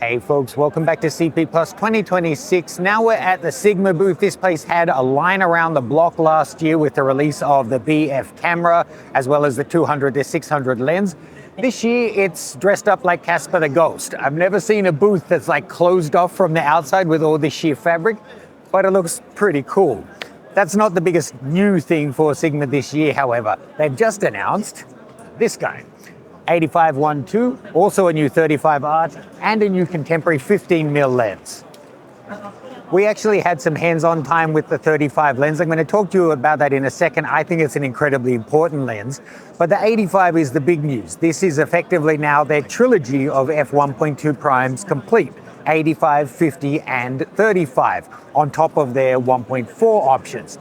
Hey folks, welcome back to CP Plus 2026. Now we're at the Sigma booth. This place had a line around the block last year with the release of the BF camera, as well as the 200 to 600 lens. This year it's dressed up like Casper the Ghost. I've never seen a booth that's like closed off from the outside with all this sheer fabric, but it looks pretty cool. That's not the biggest new thing for Sigma this year, however. They've just announced this guy. 85-1.2, also a new 35 art, and a new contemporary 15mm lens. We actually had some hands-on time with the 35 lens. I'm going to talk to you about that in a second. I think it's an incredibly important lens. But the 85 is the big news. This is effectively now their trilogy of F1.2 primes complete. 85, 50, and 35, on top of their 1.4 options.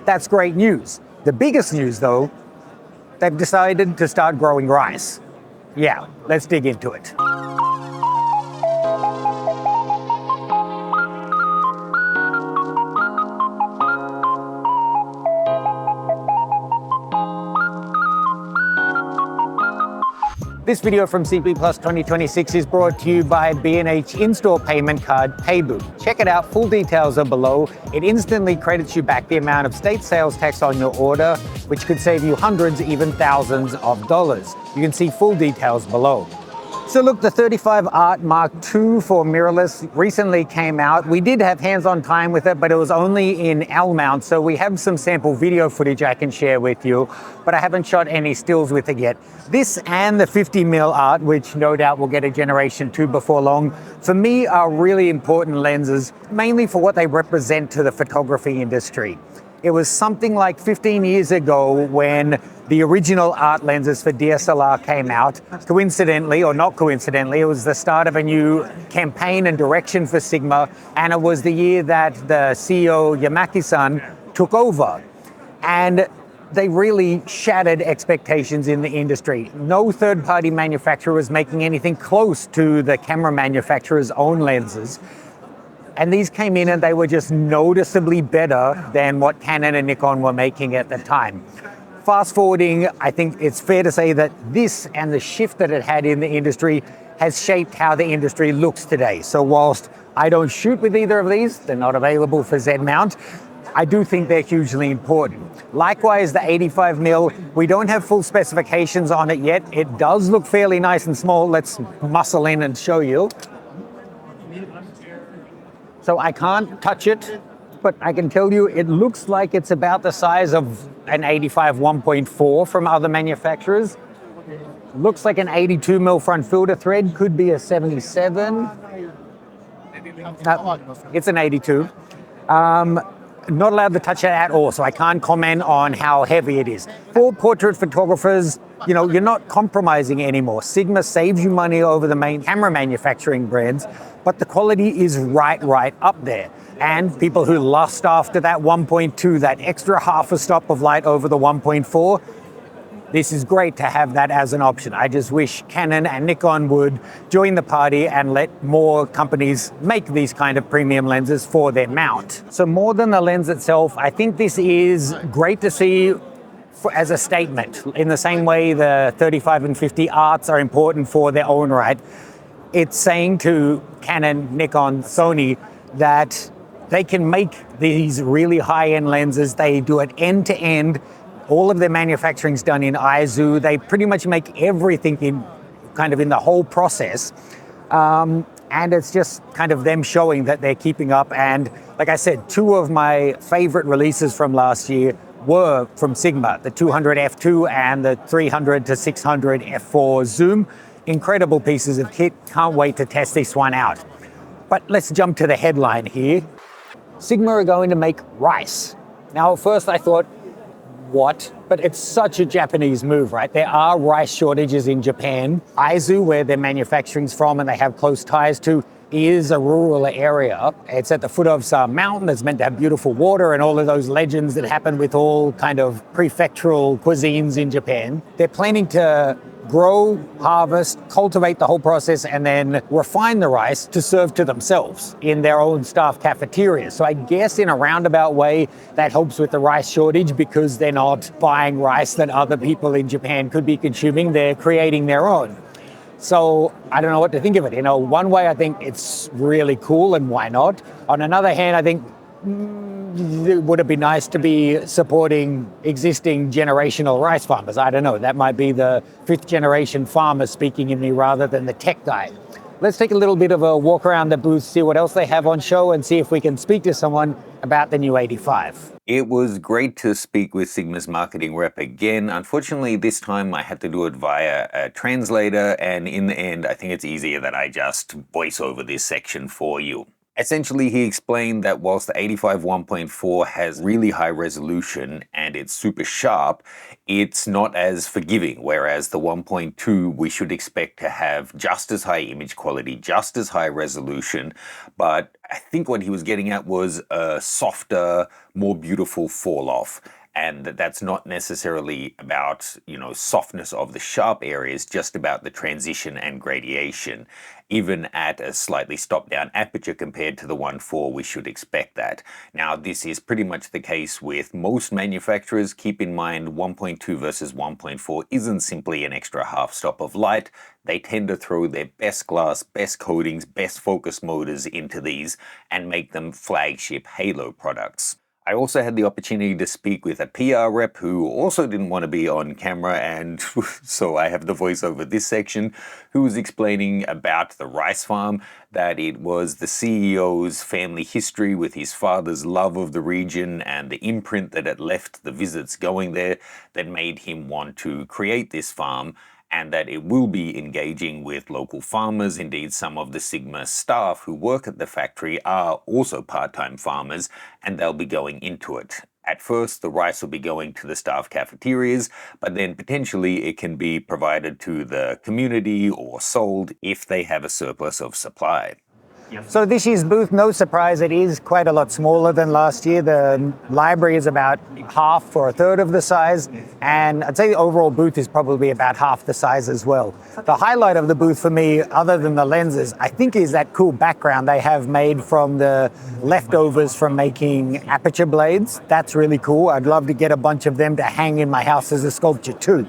That's great news. The biggest news, though, they've decided to start growing rice. Yeah, let's dig into it. This video from CP Plus 2026 is brought to you by B&H in-store payment card Payboot. Check it out, full details are below. It instantly credits you back the amount of state sales tax on your order, which could save you hundreds, even thousands of dollars. You can see full details below. So look, the 35 Art Mark II for mirrorless recently came out. We did have hands-on time with it, but it was only in L mount, so we have some sample video footage I can share with you, but I haven't shot any stills with it yet. This and the 50mm Art, which no doubt will get a Generation 2 before long, for me are really important lenses, mainly for what they represent to the photography industry. It was something like 15 years ago when the original art lenses for DSLR came out. Coincidentally, or not coincidentally, it was the start of a new campaign and direction for Sigma, and it was the year that the CEO, Yamaki-san, took over. And they really shattered expectations in the industry. No third-party manufacturer was making anything close to the camera manufacturer's own lenses. And these came in and they were just noticeably better than what Canon and Nikon were making at the time. Fast forwarding, I think it's fair to say that this and the shift that it had in the industry has shaped how the industry looks today. So whilst I don't shoot with either of these, they're not available for Z mount, I do think they're hugely important. Likewise, the 85mm, we don't have full specifications on it yet. It does look fairly nice and small. Let's muscle in and show you. So I can't touch it, but I can tell you it looks like it's about the size of an 85 1.4 from other manufacturers. Looks like an 82mm front filter thread, could be a 77. It's an 82. Not allowed to touch it at all, so I can't comment on how heavy it is. For portrait photographers, you know, you're not compromising anymore. Sigma saves you money over the main camera manufacturing brands, but the quality is right up there. And people who lust after that 1.2, that extra half a stop of light over the 1.4, this is great to have that as an option. I just wish Canon and Nikon would join the party and let more companies make these kind of premium lenses for their mount. So more than the lens itself, I think this is great to see as a statement. In the same way the 35 and 50 arts are important for their own right, it's saying to Canon, Nikon, Sony that they can make these really high-end lenses. They do it end-to-end. All of their manufacturing's done in Aizu. They pretty much make everything in the whole process. And it's just kind of them showing that they're keeping up. And like I said, two of my favorite releases from last year were from Sigma, the 200 F2 and the 300 to 600 F4 zoom. Incredible pieces of kit. Can't wait to test this one out. But let's jump to the headline here. Sigma are going to make rice. Now, at first I thought, what? But it's such a Japanese move, right? There are rice shortages in Japan. Aizu, where their manufacturing's from and they have close ties to, is a rural area. It's at the foot of some mountain that's meant to have beautiful water and all of those legends that happen with all kind of prefectural cuisines in Japan. They're planning to grow, harvest, cultivate the whole process, and then refine the rice to serve to themselves in their own staff cafeterias. So I guess in a roundabout way, that helps with the rice shortage because they're not buying rice that other people in Japan could be consuming. They're creating their own. So I don't know what to think of it. One way I think it's really cool, and why not? On another hand, I think would it be nice to be supporting existing generational rice farmers? I don't know. That might be the fifth generation farmer speaking in me rather than the tech guy. Let's take a little bit of a walk around the booth, see what else they have on show, and see if we can speak to someone about the new 85. It was great to speak with Sigma's marketing rep again. Unfortunately, this time I had to do it via a translator, and in the end, I think it's easier that I just voice over this section for you. Essentially, he explained that whilst the 85 1.4 has really high resolution and it's super sharp, it's not as forgiving, whereas the 1.2 we should expect to have just as high image quality, just as high resolution, but I think what he was getting at was a softer, more beautiful fall off. And that's not necessarily about, softness of the sharp areas, just about the transition and gradation. Even at a slightly stopped down aperture compared to the 1.4, we should expect that. Now, this is pretty much the case with most manufacturers. Keep in mind, 1.2 versus 1.4 isn't simply an extra half stop of light. They tend to throw their best glass, best coatings, best focus motors into these and make them flagship halo products. I also had the opportunity to speak with a PR rep who also didn't want to be on camera, and so I have the voice over this section, who was explaining about the rice farm, that it was the CEO's family history with his father's love of the region and the imprint that had left the visits going there that made him want to create this farm, and that it will be engaging with local farmers. Indeed, some of the Sigma staff who work at the factory are also part-time farmers, and they'll be going into it. At first, the rice will be going to the staff cafeterias, but then potentially it can be provided to the community or sold if they have a surplus of supply. So this year's booth, no surprise, it is quite a lot smaller than last year. The library is about half or a third of the size, and I'd say the overall booth is probably about half the size as well. The highlight of the booth for me, other than the lenses, I think is that cool background they have made from the leftovers from making aperture blades. That's really cool. I'd love to get a bunch of them to hang in my house as a sculpture too.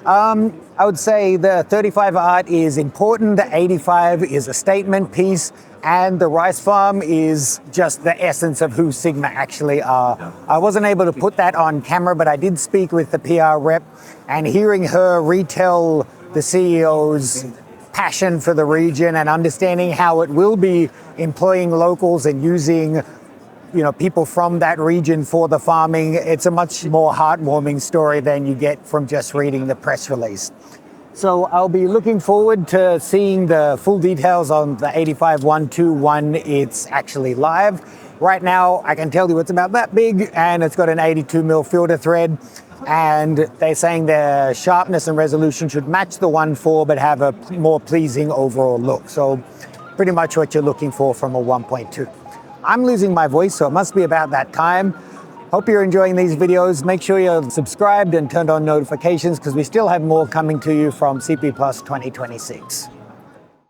I would say the 35 art is important, the 85 is a statement piece, and the rice farm is just the essence of who Sigma actually are. I wasn't able to put that on camera, but I did speak with the PR rep, and hearing her retell the CEO's passion for the region and understanding how it will be employing locals and using people from that region for the farming, it's a much more heartwarming story than you get from just reading the press release. So I'll be looking forward to seeing the full details on the 85-1.2 when it's actually live. Right now, I can tell you it's about that big, and it's got an 82mm filter thread, and they're saying the sharpness and resolution should match the 1.4 but have a more pleasing overall look. So pretty much what you're looking for from a 1.2. I'm losing my voice, so it must be about that time. Hope you're enjoying these videos. Make sure you're subscribed and turned on notifications because we still have more coming to you from CP Plus 2026.